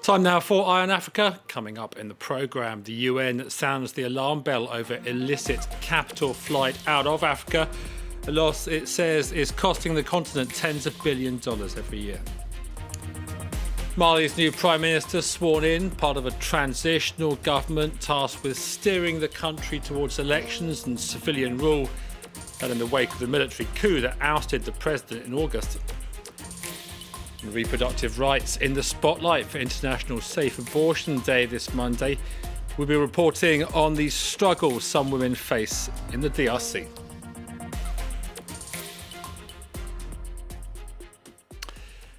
Time now for Eye on Africa. Coming up in the programme, the UN sounds the alarm bell over illicit capital flight out of Africa. A loss, it says, is costing the continent tens of billions of dollars every year. Mali's new Prime Minister sworn in, part of a transitional government tasked with steering the country towards elections and civilian rule, and in the wake of the military coup that ousted the president in August. And reproductive rights in the spotlight for International Safe Abortion Day this Monday. We'll be reporting on the struggles some women face in the DRC.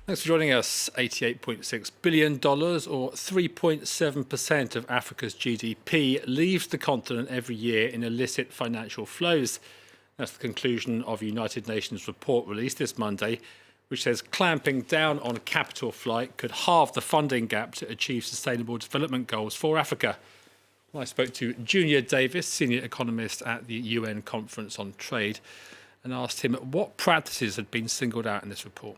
Thanks for joining us. $88.6 billion, or 3.7% of Africa's GDP, leaves the continent every year in illicit financial flows. That's the conclusion of a United Nations report released this Monday, which says clamping down on capital flight could halve the funding gap to achieve sustainable development goals for Africa. Well, I spoke to Junior Davis, senior economist at the UN Conference on Trade, and asked him what practices had been singled out in this report.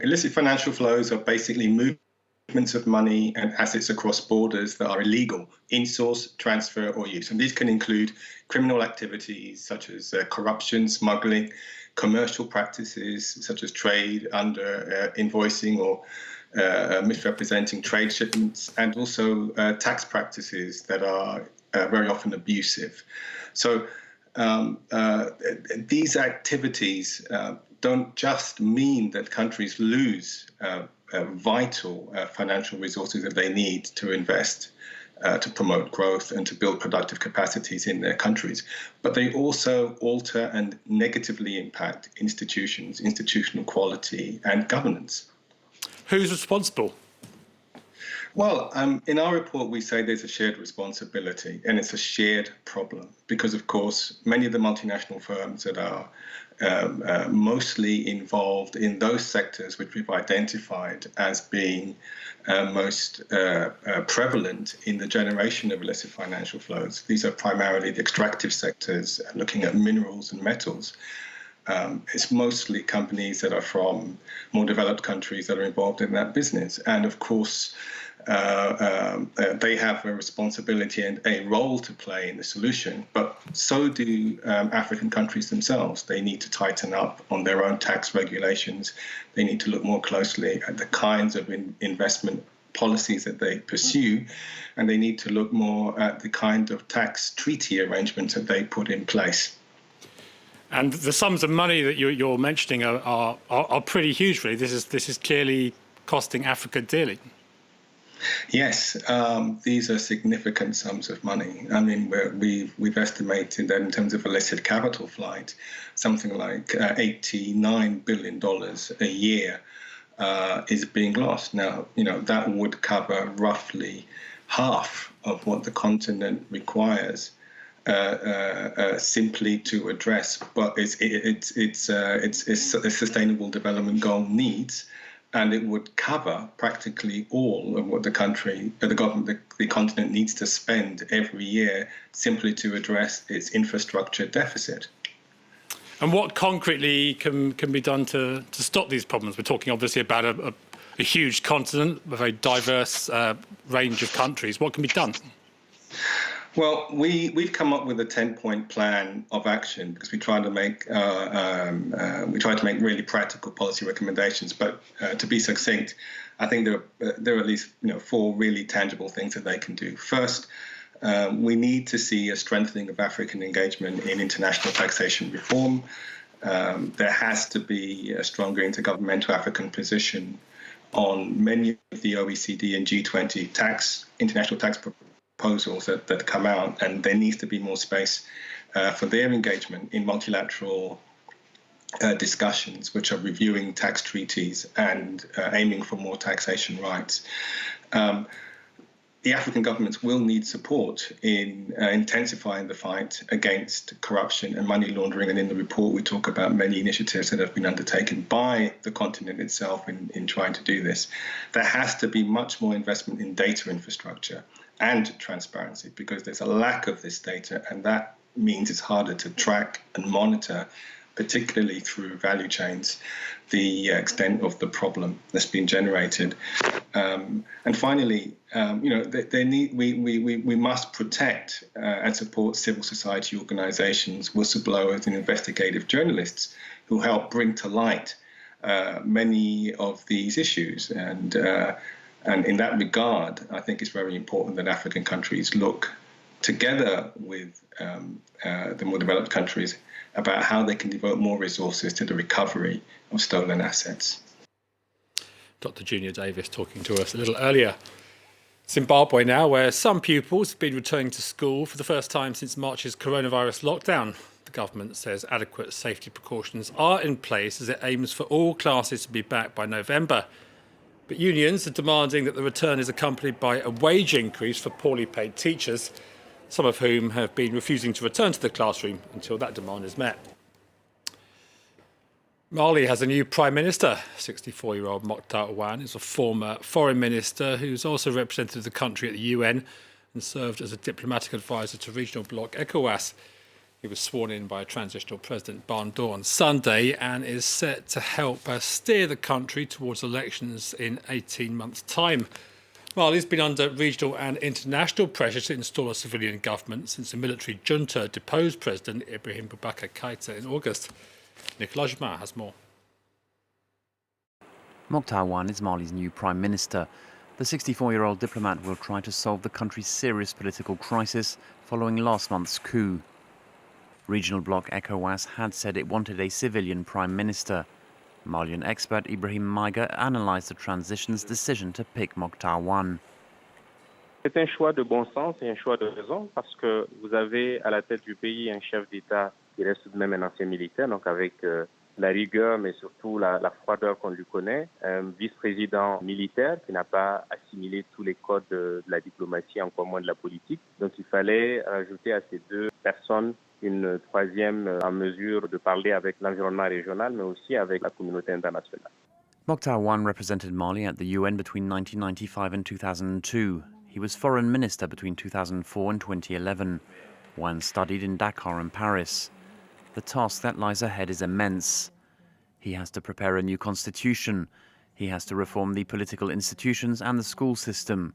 Illicit financial flows are basically movements of money and assets across borders that are illegal in source, transfer or use. And these can include criminal activities such as corruption, smuggling, commercial practices such as trade under invoicing or misrepresenting trade shipments, and also tax practices that are very often abusive. So these activities don't just mean that countries lose vital financial resources that they need to invest to promote growth and to build productive capacities in their countries, but they also alter and negatively impact institutions, institutional quality and governance. Who's responsible? Well, in our report, we say there's a shared responsibility and it's a shared problem because, of course, many of the multinational firms that are mostly involved in those sectors which we've identified as being most prevalent in the generation of illicit financial flows. These are primarily the extractive sectors, looking at minerals and metals. It's mostly companies that are from more developed countries that are involved in that business. And of course, they have a responsibility and a role to play in the solution, but so do African countries themselves. They need to tighten up on their own tax regulations. They need to look more closely at the kinds of investment policies that they pursue, and they need to look more at the kind of tax treaty arrangements that they put in place. And the sums of money that you're mentioning are pretty huge, really. This is clearly costing Africa dearly. Yes, these are significant sums of money. I mean, we've estimated that in terms of illicit capital flight, something like $89 billion a year is being lost. Now, that would cover roughly half of what the continent requires simply to address what its sustainable development goal needs. And it would cover practically all of what the government, the continent needs to spend every year simply to address its infrastructure deficit. And what concretely can be done to stop these problems? We're talking obviously about a huge continent, a very diverse range of countries. What can be done? Well, we've come up with a 10-point plan of action because we try to make really practical policy recommendations. But to be succinct, I think there are at least 4 really tangible things that they can do. First, we need to see a strengthening of African engagement in international taxation reform. There has to be a stronger intergovernmental African position on many of the OECD and G20 international tax proposals that come out, and there needs to be more space for their engagement in multilateral discussions which are reviewing tax treaties and aiming for more taxation rights. The African governments will need support in intensifying the fight against corruption and money laundering, and in the report we talk about many initiatives that have been undertaken by the continent itself in trying to do this. There has to be much more investment in data infrastructure and transparency because there's a lack of this data, and that means it's harder to track and monitor particularly through value chains, the extent of the problem that's been generated. And finally, we must protect and support civil society organizations, whistleblowers and investigative journalists who help bring to light many of these issues. And in that regard, I think it's very important that African countries look together with the more developed countries about how they can devote more resources to the recovery of stolen assets. Dr. Junior Davis talking to us a little earlier. Zimbabwe now, where some pupils have been returning to school for the first time since March's coronavirus lockdown. The government says adequate safety precautions are in place as it aims for all classes to be back by November. But unions are demanding that the return is accompanied by a wage increase for poorly paid teachers, some of whom have been refusing to return to the classroom until that demand is met. Mali has a new Prime Minister. 64-year-old Mokhtar Ouane is a former foreign minister who's also represented the country at the UN and served as a diplomatic advisor to regional bloc ECOWAS. He was sworn in by transitional President Bando on Sunday and is set to help steer the country towards elections in 18 months' time. Mali's been under regional and international pressure to install a civilian government since the military junta deposed President Ibrahim Boubacar Keïta in August. Nicolas Jamin has more. Mokhtar Ouane is Mali's new Prime Minister. The 64-year-old diplomat will try to solve the country's serious political crisis following last month's coup. Regional bloc ECOWAS had said it wanted a civilian Prime Minister. Malian expert Ibrahim Maïga analysed the transition's decision to pick Mokhtar Ouane. C'est un choix de bon sens et un choix de raison parce que vous avez à la tête du pays un chef d'État qui reste tout de même un ancien militaire, donc avec la rigueur mais surtout la froideur qu'on lui connaît, un vice-président militaire qui n'a pas assimilé tous les codes de la diplomatie, encore moins de la politique. Donc il fallait rajouter à ces deux personnes une troisième en mesure de parler avec l'environnement régional, mais aussi avec la communauté internationale. Mokhtar Ouane represented Mali at the UN between 1995 and 2002. He was foreign minister between 2004 and 2011. Ouane studied in Dakar and Paris. The task that lies ahead is immense. He has to prepare a new constitution. He has to reform the political institutions and the school system.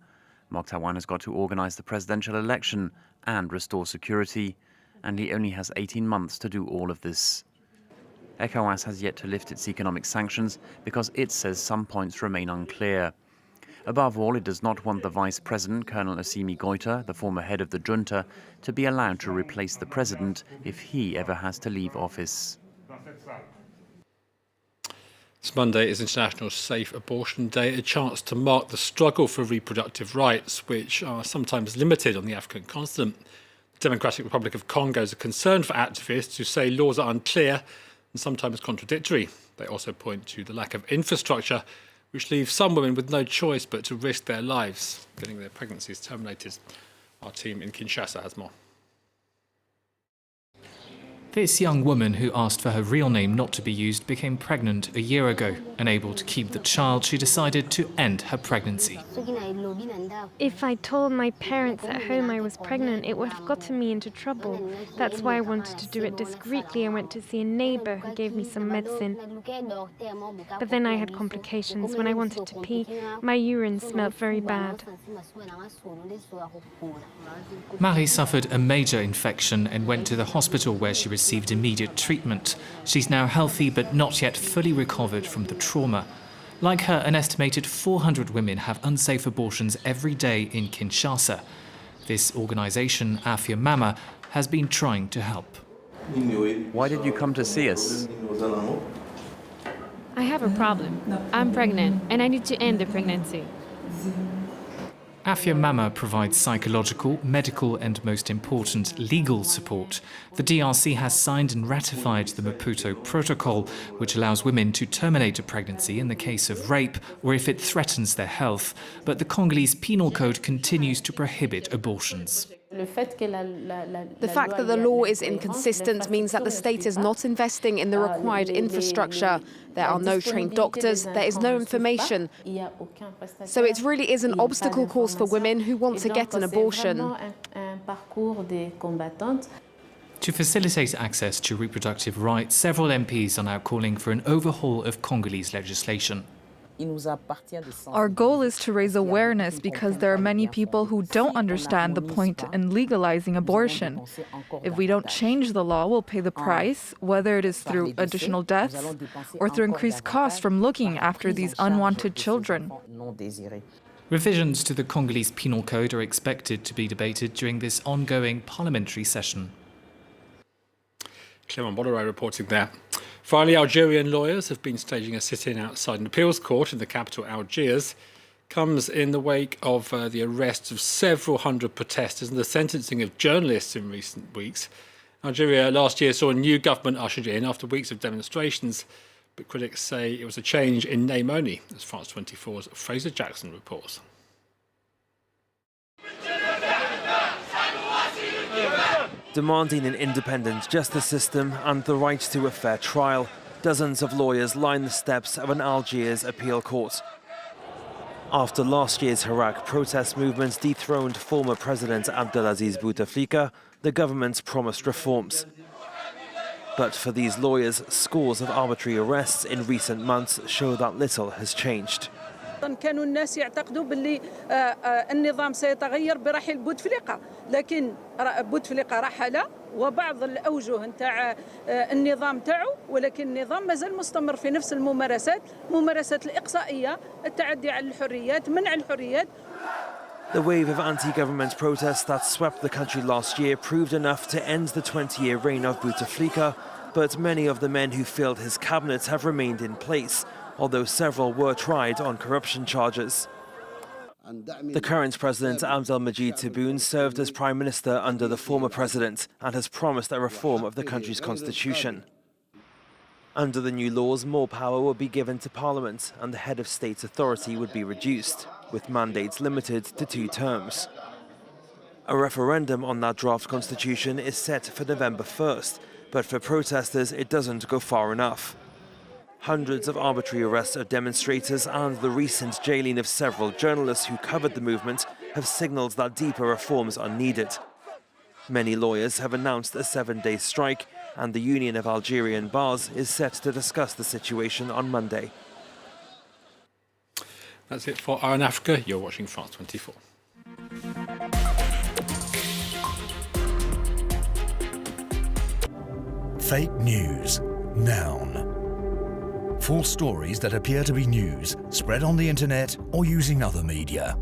Mokhtar Ouane has got to organize the presidential election and restore security. And he only has 18 months to do all of this. ECOWAS has yet to lift its economic sanctions because it says some points remain unclear. Above all, it does not want the vice president, Colonel Assimi Goïta, the former head of the junta, to be allowed to replace the president if he ever has to leave office. This Monday is International Safe Abortion Day, a chance to mark the struggle for reproductive rights, which are sometimes limited on the African continent. The Democratic Republic of Congo is a concern for activists who say laws are unclear and sometimes contradictory. They also point to the lack of infrastructure, which leaves some women with no choice but to risk their lives, getting their pregnancies terminated. Our team in Kinshasa has more. This young woman, who asked for her real name not to be used, became pregnant a year ago. Unable to keep the child, she decided to end her pregnancy. If I told my parents at home I was pregnant, it would have gotten me into trouble. That's why I wanted to do it discreetly. I went to see a neighbor who gave me some medicine. But then I had complications. When I wanted to pee, my urine smelled very bad. Marie suffered a major infection and went to the hospital where she received immediate treatment. She's now healthy but not yet fully recovered from the trauma. Like her, an estimated 400 women have unsafe abortions every day in Kinshasa. This organisation, Afia Mama, has been trying to help. Why did you come to see us? I have a problem. I'm pregnant and I need to end the pregnancy. Afia Mama provides psychological, medical and, most important, legal support. The DRC has signed and ratified the Maputo Protocol, which allows women to terminate a pregnancy in the case of rape or if it threatens their health. But the Congolese Penal Code continues to prohibit abortions. The fact that the law is inconsistent means that the state is not investing in the required infrastructure. There are no trained doctors, there is no information. So it really is an obstacle course for women who want to get an abortion. To facilitate access to reproductive rights, several MPs are now calling for an overhaul of Congolese legislation. Our goal is to raise awareness because there are many people who don't understand the point in legalizing abortion. If we don't change the law, we'll pay the price, whether it is through additional deaths or through increased costs from looking after these unwanted children. Revisions to the Congolese Penal Code are expected to be debated during this ongoing parliamentary session. Clement Bolloré reporting there. Finally, Algerian lawyers have been staging a sit-in outside an appeals court in the capital Algiers. Comes in the wake of the arrests of several hundred protesters and the sentencing of journalists in recent weeks. Algeria last year saw a new government ushered in after weeks of demonstrations, but critics say it was a change in name only, as France 24's Fraser Jackson reports. Demanding an independent justice system and the right to a fair trial, dozens of lawyers line the steps of an Algiers appeal court. After last year's Hirak protest movement dethroned former President Abdelaziz Bouteflika, the government promised reforms. But for these lawyers, scores of arbitrary arrests in recent months show that little has changed. كانوا الناس يعتقدوا باللي النظام سيتغير برحيل بوتفليقة، لكن بوتفليقة رحل وبعض الأوجه نتاع النظام تاعو، ولكن النظام مازال مستمر في نفس الممارسات الإقصائية، التعدي على الحريات، منع الحريات. The wave of anti-government protests that swept the country last year proved enough to end the 20-year reign of Bouteflika, but many of the men who filled his cabinet have remained in place, although several were tried on corruption charges. The current president, Abdelmajid Tebboune, served as prime minister under the former president and has promised a reform of the country's constitution. Under the new laws, more power would be given to parliament and the head of state authority would be reduced, with mandates limited to 2 terms. A referendum on that draft constitution is set for November 1st, but for protesters it doesn't go far enough. Hundreds of arbitrary arrests of demonstrators and the recent jailing of several journalists who covered the movement have signalled that deeper reforms are needed. Many lawyers have announced a 7-day strike, and the Union of Algerian Bars is set to discuss the situation on Monday. That's it for Hour in Africa. You're watching France 24. Fake news. Noun. False stories that appear to be news, spread on the internet or using other media.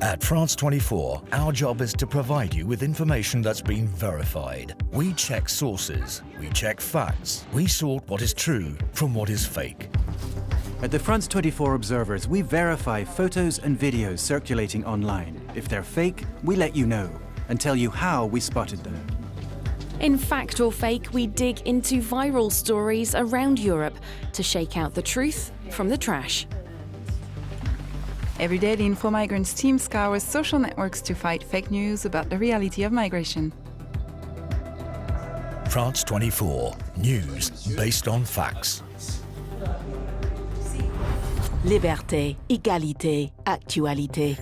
At France 24, our job is to provide you with information that's been verified. We check sources, we check facts, we sort what is true from what is fake. At the France 24 Observers, we verify photos and videos circulating online. If they're fake, we let you know and tell you how we spotted them. In Fact or Fake, we dig into viral stories around Europe to shake out the truth from the trash. Every day, the Info Migrants team scours social networks to fight fake news about the reality of migration. France 24, news based on facts. Liberté, égalité, actualité.